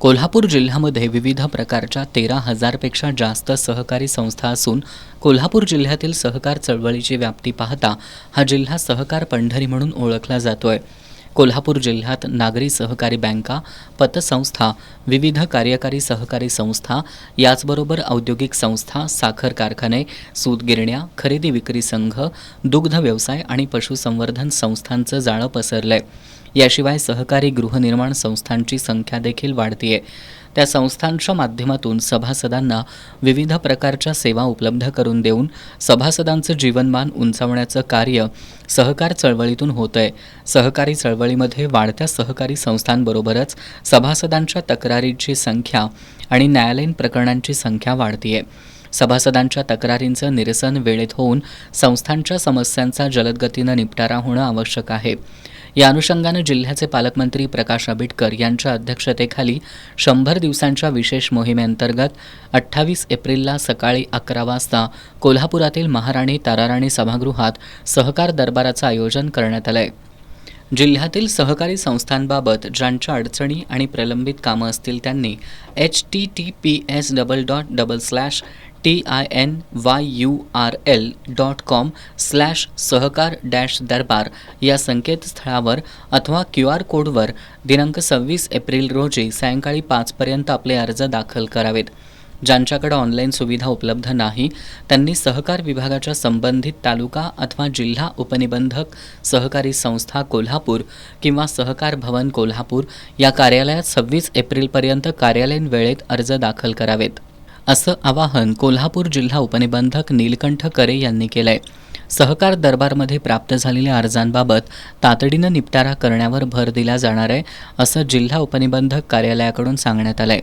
कोल्हापूर जिल्ह्यामध्ये विविध प्रकारच्या 13,000 पेक्षा जास्त सहकारी संस्था असून कोल्हापूर जिल्ह्यातील सहकार चळवळीची व्याप्ती पाहता हा जिल्हा सहकार पंढरी म्हणून ओळखला जातोय. कोल्हापूर जिल्ह्यात नागरी सहकारी बँका, पतसंस्था, विविध कार्यकारी सहकारी संस्था, याचबरोबर औद्योगिक संस्था, साखर कारखाने, सूत गिरण्या, खरेदी विक्री संघ, दुग्ध व्यवसाय आणि पशुसंवर्धन संस्थांचं जाळं पसरलंय. याशिवाय सहकारी गृहनिर्माण संस्थांची संख्या देखील वाढतीये. त्या संस्थांच्या माध्यमातून सभासदांना विविध प्रकारच्या सेवा उपलब्ध करून देऊन सभासदांचं जीवनमान उंचावण्याचं कार्य सहकार चळवळीतून होतंय. सहकारी चळवळीमध्ये वाढत्या सहकारी संस्थांबरोबरच सभासदांच्या तक्रारींची संख्या आणि न्यायालयीन प्रकरणांची संख्या वाढतीये. सभासदांच्या तक्रारींचं निरसन वेळेत होऊन संस्थांच्या समस्यांचा जलदगतीनं निपटारा होणं आवश्यक आहे. या अनुषंगानं जिल्ह्याचे पालकमंत्री प्रकाश आंबेडकर यांच्या अध्यक्षतेखाली 100 दिवसांच्या विशेष मोहिमेअंतर्गत 28 एप्रिलला सकाळी 11 वाजता कोल्हापुरातील महाराणी ताराराणी सभागृहात सहकार दरबाराचं आयोजन करण्यात आलंय. जिल्ह्यातील सहकारी संस्थांबाबत ज्यांच्या अडचणी आणि प्रलंबित कामं असतील त्यांनी https://tinyurl.com/सहकार-दरबार या संकेतस्थळावर अथवा QR कोडवर दिनांक 26 एप्रिल रोजी सायंकाळी 5 पर्यंत आपले अर्ज दाखल करावेत. ज्यांच्याकडे ऑनलाईन सुविधा उपलब्ध नाही त्यांनी सहकार विभागाच्या संबंधित तालुका अथवा जिल्हा उपनिबंधक सहकारी संस्था कोल्हापूर किंवा सहकार भवन कोल्हापूर या कार्यालयात 26 एप्रिलपर्यंत कार्यालयीन वेळेत अर्ज दाखल करावेत, असं आवाहन कोल्हापूर जिल्हा उपनिबंधक नीलकंठ करे यांनी केलंय. सहकार दरबारमध्ये प्राप्त झालेल्या अर्जांबाबत तातडीनं निपटारा करण्यावर भर दिला जाणार आहे, असं जिल्हा उपनिबंधक कार्यालयाकडून सांगण्यात आलंय.